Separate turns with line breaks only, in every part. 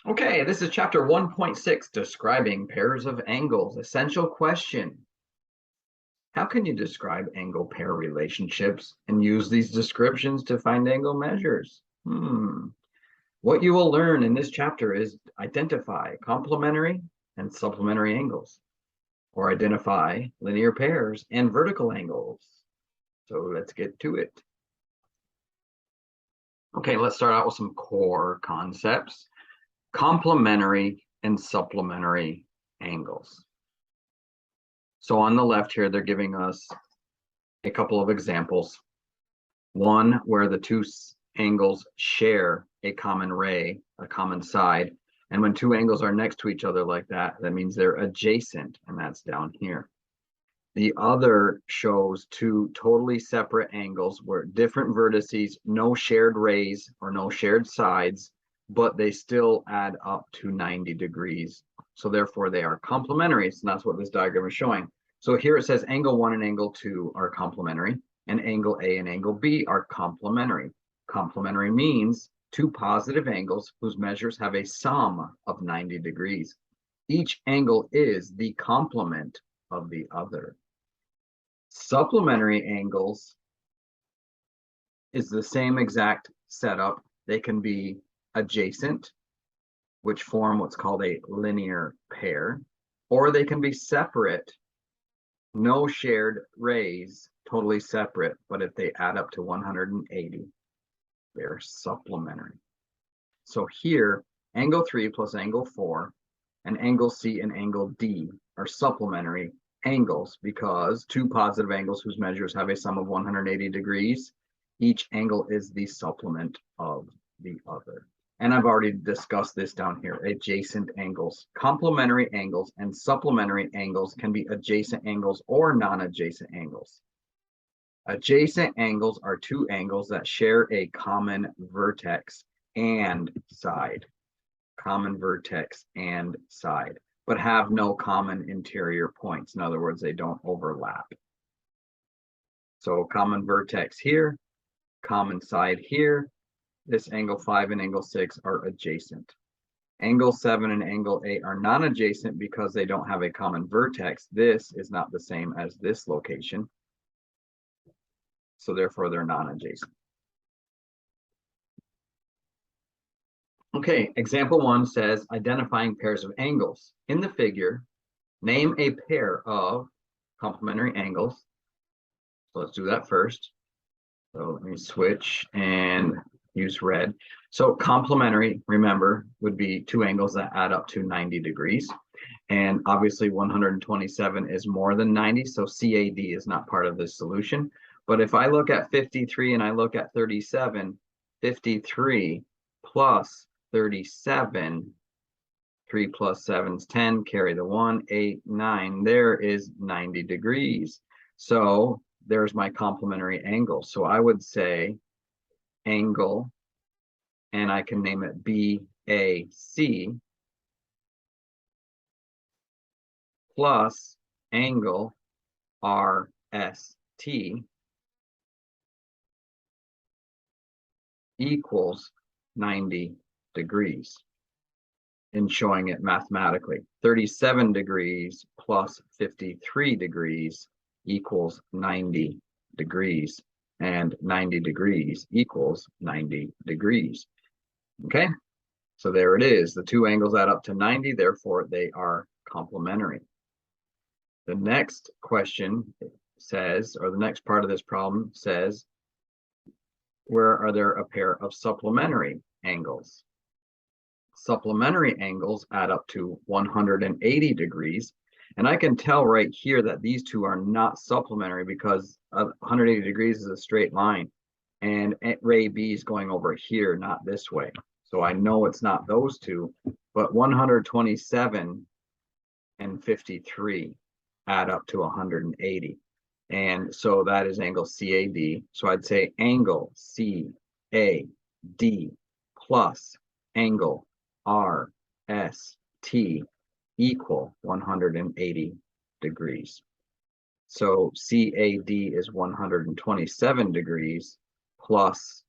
Okay, this is chapter 1.6, describing pairs of angles. Essential question. How can you describe angle pair relationships and use these descriptions to find angle measures? What you will learn in this chapter is identify complementary and supplementary angles, or identify linear pairs and vertical angles. So let's get to it. Okay, let's start out with some core concepts. Complementary and supplementary angles. So on the left here, they're giving us a couple of examples. One where the two angles share a common ray, a common side. And when two angles are next to each other like that, that means they're adjacent, and that's down here. The other shows two totally separate angles where different vertices, no shared rays or no shared sides, but they still add up to 90 degrees. So therefore they are complementary. So that's what this diagram is showing. So here it says angle 1 and angle 2 are complementary, and angle A and angle B are complementary. Complementary means two positive angles whose measures have a sum of 90 degrees. Each angle is the complement of the other. Supplementary angles is the same exact setup. They can be adjacent, which form what's called a linear pair, or they can be separate, no shared rays, totally separate, but if they add up to 180, they're supplementary. So here, angle 3 plus angle 4 and angle C and angle D are supplementary angles because two positive angles whose measures have a sum of 180 degrees, each angle is the supplement of the other. And I've already discussed this down here, adjacent angles. Complementary angles and supplementary angles can be adjacent angles or non-adjacent angles. Adjacent angles are two angles that share a common vertex and side. Common vertex and side, but have no common interior points. In other words, they don't overlap. So common vertex here, common side here. This angle 5 and angle 6 are adjacent. Angle 7 and angle 8 are non-adjacent because they don't have a common vertex. This is not the same as this location. So therefore they're non-adjacent. Okay, example 1 says identifying pairs of angles. In the figure, name a pair of complementary angles. So let's do that first. So let me switch and use red. So complementary, remember, would be two angles that add up to 90 degrees. And obviously 127 is more than 90, so CAD is not part of this solution. But if I look at 53 and I look at 37, 53 plus 37, 3 plus 7 is 10, carry the 1, 8, 9, there is 90 degrees. So there's my complementary angle. So I would say angle, and I can name it BAC, plus angle RST equals 90 degrees. In showing it mathematically, 37 degrees plus 53 degrees equals 90 degrees, and 90 degrees equals 90 degrees. Okay, so there it is. The two angles add up to 90, therefore they are complementary. The next question says, or the next part of this problem says, where are there a pair of supplementary angles? Supplementary angles add up to 180 degrees. And I can tell right here that these two are not supplementary because 180 degrees is a straight line. And ray B is going over here, not this way. So I know it's not those two, but 127 and 53 add up to 180. And so that is angle CAD. So I'd say angle CAD plus angle RST equal 180 degrees. So CAD is 127 degrees plus,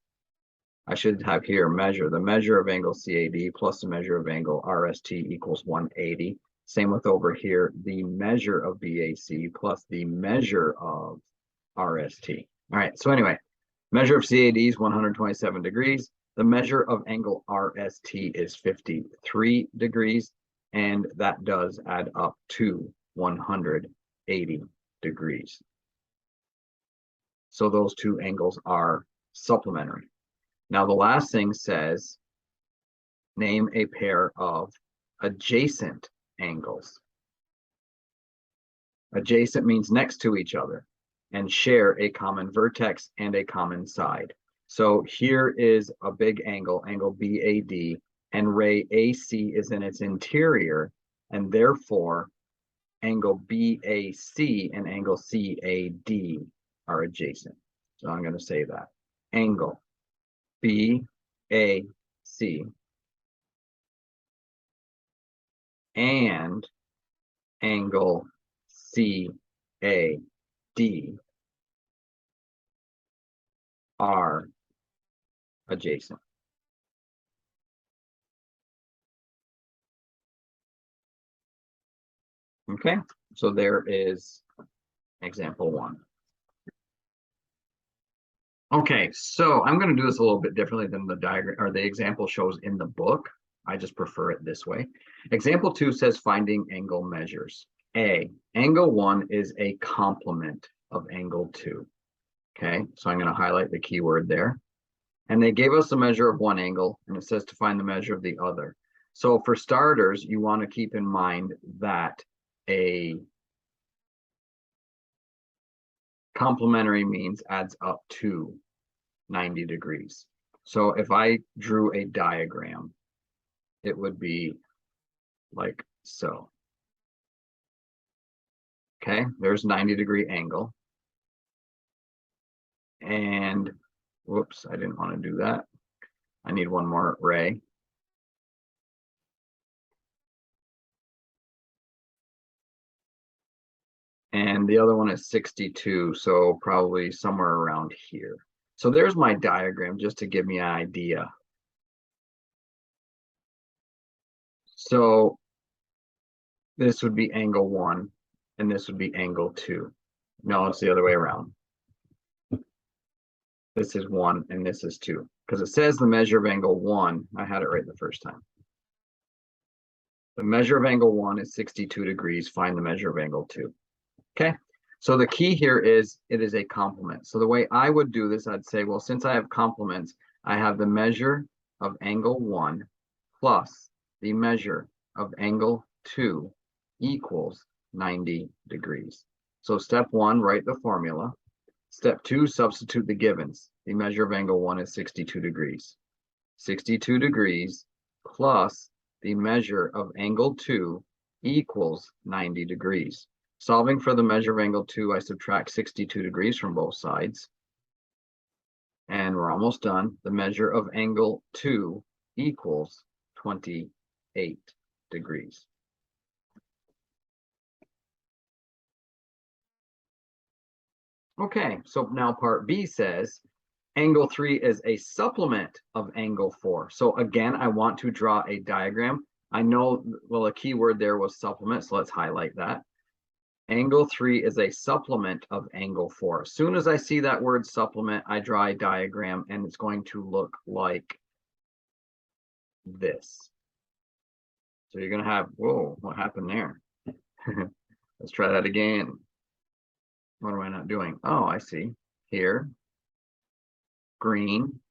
I should have here measure. The measure of angle CAD plus the measure of angle RST equals 180. Same with over here, the measure of BAC plus the measure of RST. All right, so anyway, measure of CAD is 127 degrees. The measure of angle RST is 53 degrees, and that does add up to 180 degrees. So those two angles are supplementary. Now the last thing says, name a pair of adjacent angles. Adjacent means next to each other and share a common vertex and a common side. So here is a big angle, angle BAD, and ray AC is in its interior, and therefore angle BAC and angle CAD are adjacent. So I'm going to say that. Angle BAC and angle CAD are adjacent. Okay, so there is example 1. Okay, so I'm going to do this a little bit differently than the diagram or the example shows in the book. I just prefer it this way. Example 2 says finding angle measures. A, angle 1 is a complement of angle 2. Okay, so I'm going to highlight the keyword there. And they gave us the measure of one angle, and it says to find the measure of the other. So for starters, you want to keep in mind that a complementary means adds up to 90 degrees. So if I drew a diagram, it would be like so. Okay, there's 90-degree angle. And whoops, I didn't want to do that. I need one more ray. And the other one is 62, so probably somewhere around here. So there's my diagram just to give me an idea. So this would be angle 1, and this would be angle 2. No, it's the other way around. This is 1, and this is 2. Because it says the measure of angle 1. I had it right the first time. The measure of angle 1 is 62 degrees. Find the measure of angle 2. Okay, so the key here is it is a complement. So the way I would do this, I'd say, well, since I have complements, I have the measure of angle 1 plus the measure of angle 2 equals 90 degrees. So step 1, write the formula. Step 2, substitute the givens. The measure of angle 1 is 62 degrees. 62 degrees plus the measure of angle 2 equals 90 degrees. Solving for the measure of angle 2, I subtract 62 degrees from both sides. And we're almost done. The measure of angle 2 equals 28 degrees. Okay, so now part B says, angle 3 is a supplement of angle 4. So again, I want to draw a diagram. I know, well, a key word there was supplement, so let's highlight that. Angle 3 is a supplement of angle 4. As soon as I see that word supplement, I draw a diagram, and it's going to look like this. So you're going to have, whoa, what happened there? Let's try that again. What am I not doing? Oh, I see. Here, green,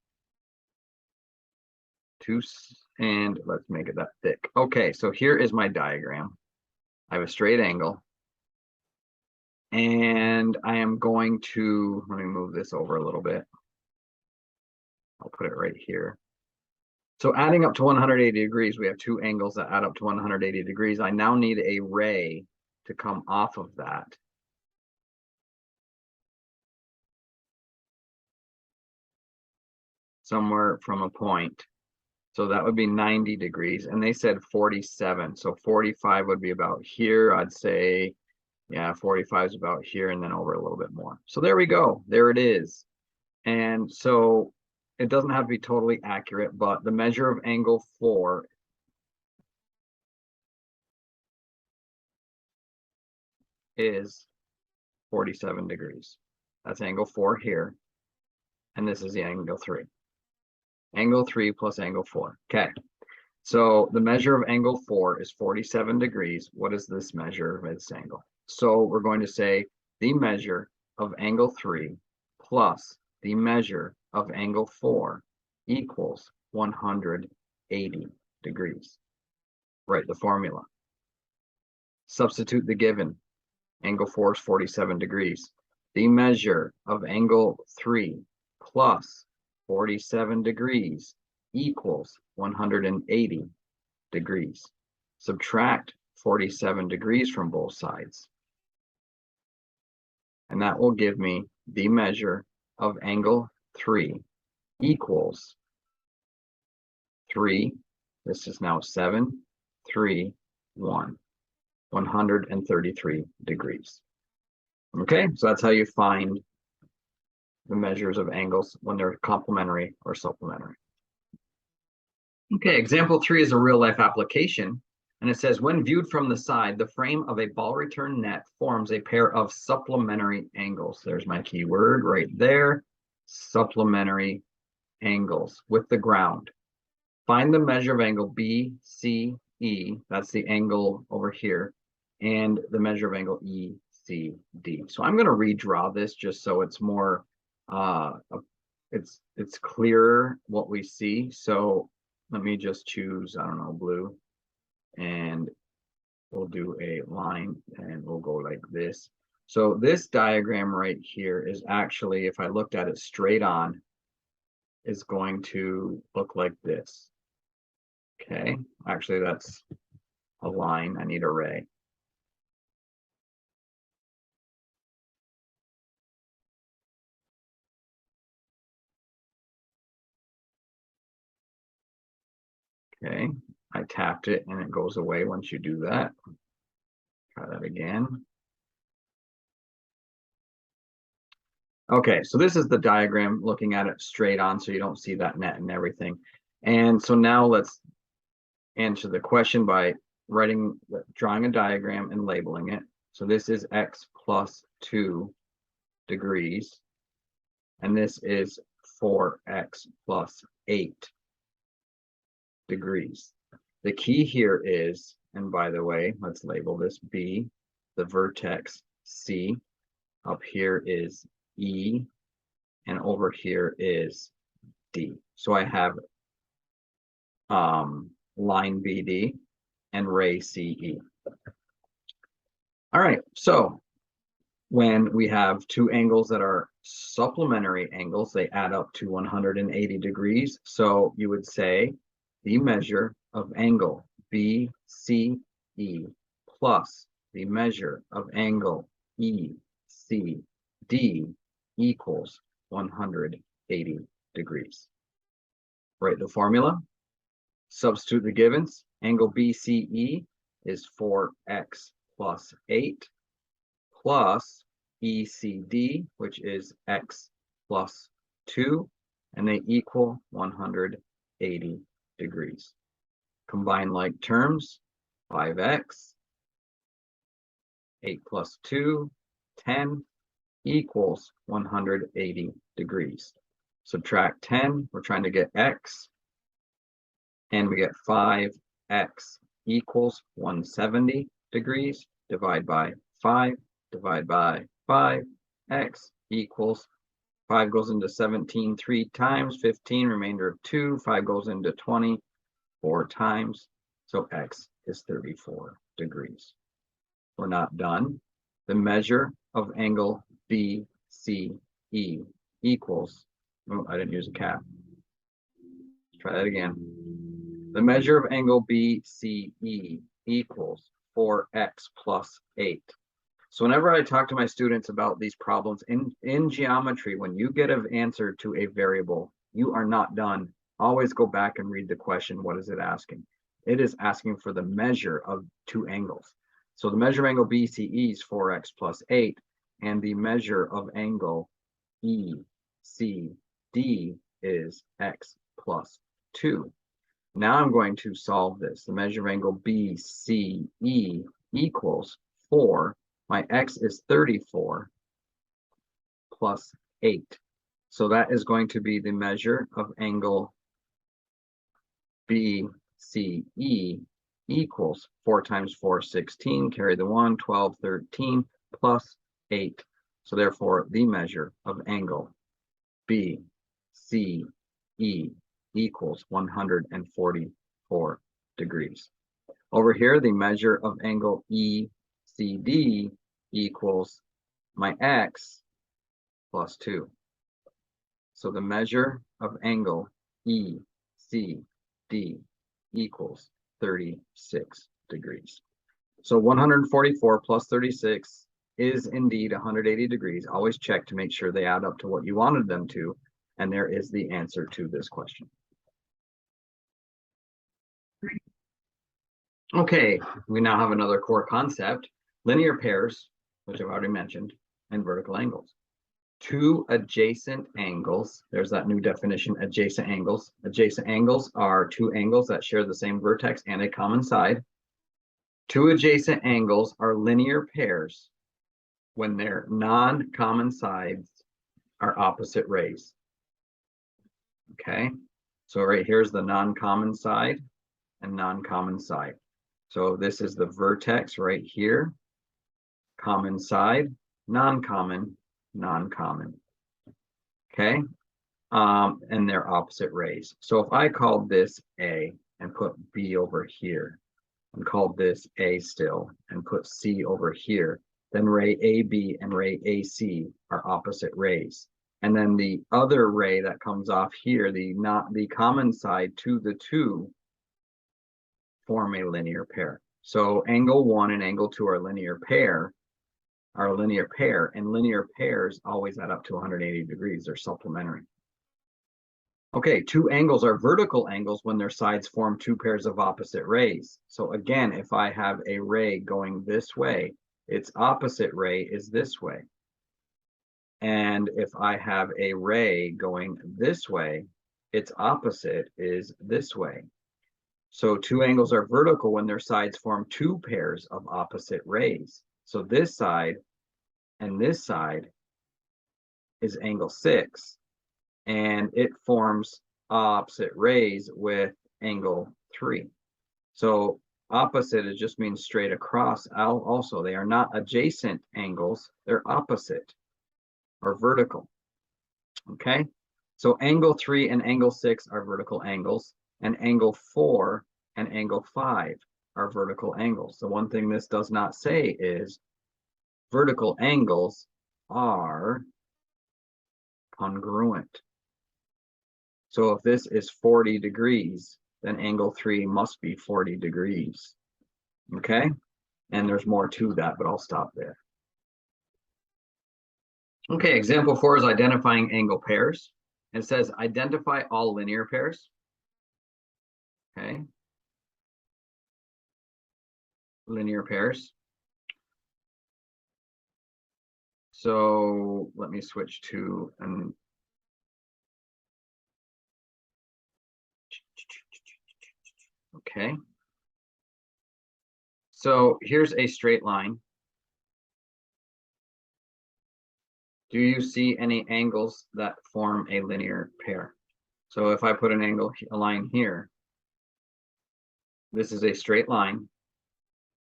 and let's make it that thick. Okay, so here is my diagram. I have a straight angle. And I am going to, let me move this over a little bit. I'll put it right here. So adding up to 180 degrees, we have two angles that add up to 180 degrees. I now need a ray to come off of that. Somewhere from a point. So that would be 90 degrees. And they said 47. So 45 would be about here. I'd say, yeah, 45 is about here and then over a little bit more. So there we go. There it is. And so it doesn't have to be totally accurate, but the measure of angle 4 is 47 degrees. That's angle 4 here. And this is the angle 3. Angle 3 plus angle 4. Okay. So the measure of angle 4 is 47 degrees. What is this measure of its angle? So we're going to say the measure of angle 3 plus the measure of angle 4 equals 180 degrees. Write the formula. Substitute the given. Angle 4 is 47 degrees. The measure of angle 3 plus 47 degrees equals 180 degrees. Subtract 47 degrees from both sides. And that will give me the measure of angle 3 equals 3. This is now 7, 3, 1. 133 degrees. Okay, so that's how you find the measures of angles when they're complementary or supplementary. Okay, example 3 is a real life application, and it says, when viewed from the side, the frame of a ball return net forms a pair of supplementary angles. There's my key word right there, supplementary angles with the ground. Find the measure of angle BCE, that's the angle over here, and the measure of angle ECD. So I'm going to redraw this just so it's more, it's clearer what we see. So let me just choose, I don't know, blue, and we'll do a line, and we'll go like this. So this diagram right here is actually, if I looked at it straight on, is going to look like this. Okay, actually that's a line. I need a ray. Okay, I tapped it and it goes away once you do that. Try that again. Okay, so this is the diagram looking at it straight on so you don't see that net and everything. And so now let's answer the question by drawing a diagram and labeling it. So this is x plus 2 degrees, and this is 4x plus 8 degrees. The key here is, and by the way, let's label this B, the vertex C. Up here is E, and over here is D. So I have line BD and ray CE. All right, so when we have two angles that are supplementary angles, they add up to 180 degrees. So you would say the measure of angle BCE plus the measure of angle ECD equals 180 degrees. Write the formula. Substitute the givens. Angle BCE is 4x plus 8 plus ECD, which is x plus 2, and they equal 180 degrees. Combine like terms, 5x, 8 plus 2, 10, equals 180 degrees. Subtract 10, we're trying to get x, and we get 5x equals 170 degrees. Divide by 5, divide by 5, x equals 5 goes into 17 3 times, 15, remainder of 2, 5 goes into 20 4 times, so x is 34 degrees. We're not done. The measure of angle BCE equals, oh, I didn't use a cap. Try that again. The measure of angle BCE equals 4x plus 8. So whenever I talk to my students about these problems in geometry, when you get an answer to a variable, you are not done. Always go back and read the question. What is it asking? It is asking for the measure of two angles. So the measure of angle BCE is 4x plus 8, and the measure of angle ECD is x plus 2. Now I'm going to solve this. The measure of angle BCE equals 4. My x is 34 plus 8. So that is going to be the measure of angle BCE equals 4 times 4, 16, carry the 1, 12, 13, plus 8. So therefore, the measure of angle BCE equals 144 degrees. Over here, the measure of angle ECD equals my x plus 2. So the measure of angle ECD equals 36 degrees. So 144 plus 36 is indeed 180 degrees. Always check to make sure they add up to what you wanted them to. And there is the answer to this question. Okay, we now have another core concept, linear pairs, which I've already mentioned, and vertical angles. Two adjacent angles, there's that new definition, adjacent angles. Adjacent angles are two angles that share the same vertex and a common side. Two adjacent angles are linear pairs when their non-common sides are opposite rays. Okay, so right here's the non-common side and non-common side. So this is the vertex right here, common side, non-common, non-common. Okay, and they're opposite rays. So if I called this A and put B over here, and called this A still, and put C over here, then ray AB and ray AC are opposite rays. And then the other ray that comes off here, the common side to the two, form a linear pair. So angle 1 and angle 2 are a linear pair, and linear pairs always add up to 180 degrees. They're supplementary. Okay, two angles are vertical angles when their sides form two pairs of opposite rays. So again, if I have a ray going this way, its opposite ray is this way. And if I have a ray going this way, its opposite is this way. So two angles are vertical when their sides form two pairs of opposite rays. So this side and this side is angle 6, and it forms opposite rays with angle 3. So opposite, it just means straight across. Also, they are not adjacent angles, they're opposite or vertical. Okay, so angle 3 and angle 6 are vertical angles, and angle 4 and angle 5 are vertical angles. The one thing this does not say is vertical angles are congruent. So if this is 40 degrees, then angle 3 must be 40 degrees. Okay, and there's more to that, but I'll stop there. Okay, example 4 is identifying angle pairs. It says identify all linear pairs. Okay, linear pairs. So let me switch to an okay. So here's a straight line. Do you see any angles that form a linear pair? So if I put a line here, this is a straight line,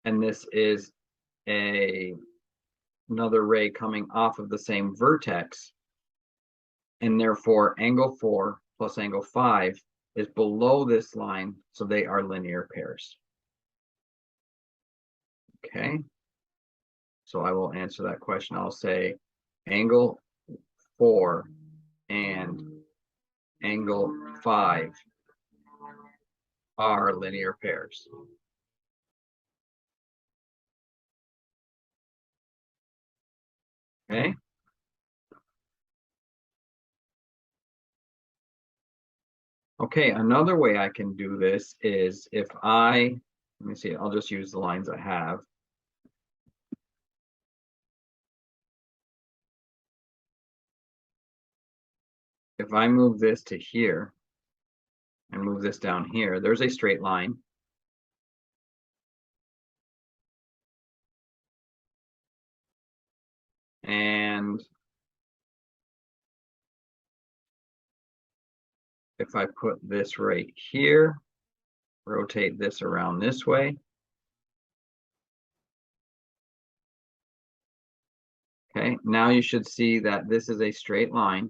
and this is another ray coming off of the same vertex, and therefore angle 4 plus angle 5 is below this line, so they are linear pairs. Okay, so I will answer that question. I'll say angle 4 and angle 5 are linear pairs. Okay. Okay, another way I can do this is if let me see, I'll just use the lines I have. if I move this to here and move this down here, there's a straight line. And if I put this right here, rotate this around this way. Okay, now you should see that this is a straight line.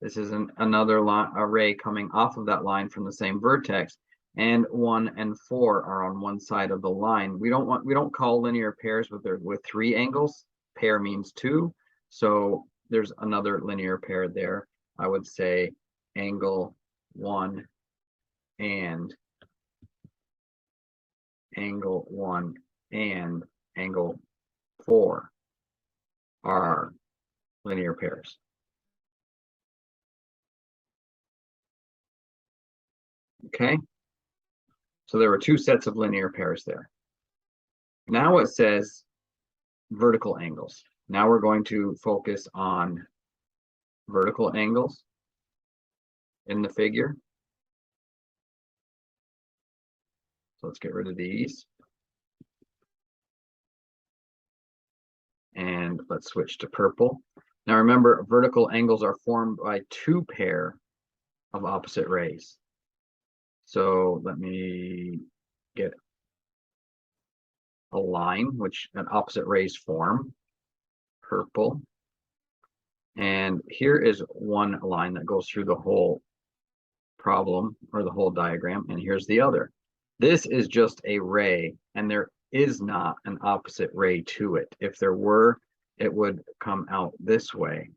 This is another ray coming off of that line from the same vertex, and 1 and 4 are on one side of the line. We don't call linear pairs with 3 angles. Pair means 2, so there's another linear pair there. I would say angle 1 and angle 1 and angle 4 are linear pairs. Okay, so there were 2 sets of linear pairs there. Now it says vertical angles. Now we're going to focus on vertical angles in the figure. So let's get rid of these. And let's switch to purple. Now remember, vertical angles are formed by 2 pair of opposite rays. So let me get a line which an opposite rays form, purple. And here is one line that goes through the whole problem or the whole diagram, and here's the other. This is just a ray, and there is not an opposite ray to it. If there were, it would come out this way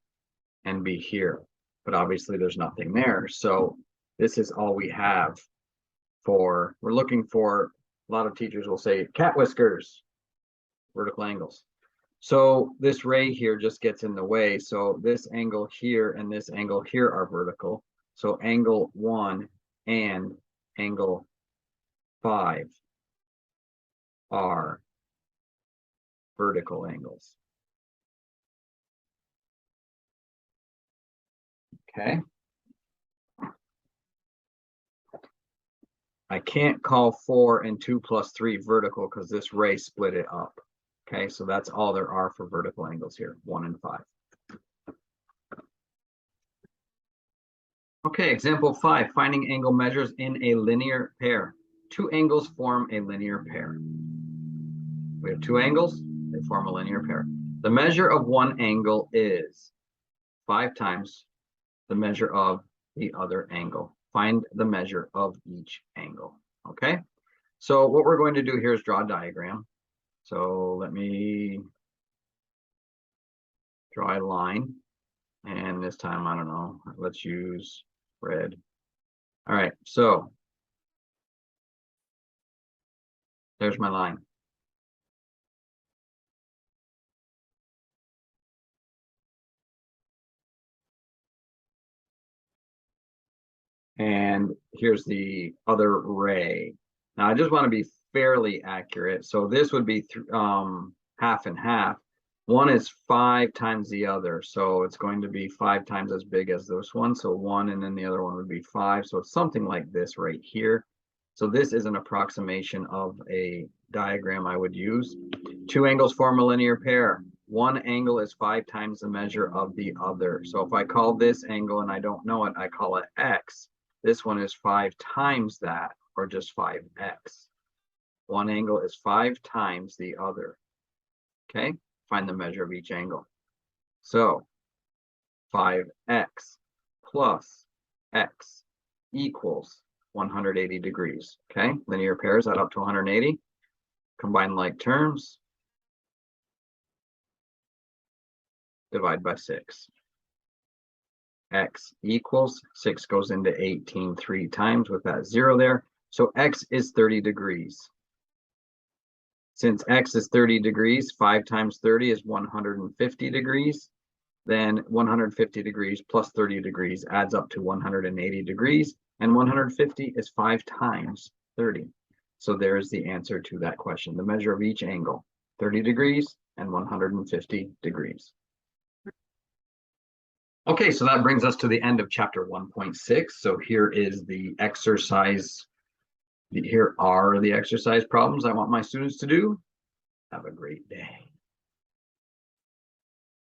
and be here, but obviously there's nothing there. So this is all we have for, we're looking for, a lot of teachers will say cat whiskers, vertical angles. So this ray here just gets in the way. So this angle here and this angle here are vertical. So angle 1 and angle 5 are vertical angles. Okay. I can't call 4 and 2 plus 3 vertical because this ray split it up. Okay, so that's all there are for vertical angles here, 1 and 5. Okay, example 5, finding angle measures in a linear pair. 2 angles form a linear pair. We have 2 angles, they form a linear pair. The measure of one angle is 5 times the measure of the other angle. Find the measure of each angle. Okay, so what we're going to do here is draw a diagram. So let me draw a line, and this time, I don't know, let's use red. All right, so there's my line. And here's the other ray. Now I just want to be fairly accurate. So this would be half and half. One is 5 times the other. So it's going to be 5 times as big as this one. So 1, and then the other one would be 5. So it's something like this right here. So this is an approximation of a diagram I would use. 2 angles form a linear pair. One angle is 5 times the measure of the other. So if I call this angle and I don't know it, I call it X. This one is 5 times that, or just 5x. One angle is 5 times the other. Okay, find the measure of each angle. So 5x plus x equals 180 degrees. Okay, linear pairs add up to 180. Combine like terms. Divide by 6. X equals 6 goes into 18 3 times with that 0 there. So x is 30 degrees. Since x is 30 degrees, 5 times 30 is 150 degrees. Then 150 degrees plus 30 degrees adds up to 180 degrees. And 150 is 5 times 30. So there's the answer to that question. The measure of each angle, 30 degrees and 150 degrees. Okay, so that brings us to the end of chapter 1.6. So here is the exercise. Here are the exercise problems I want my students to do. Have a great day.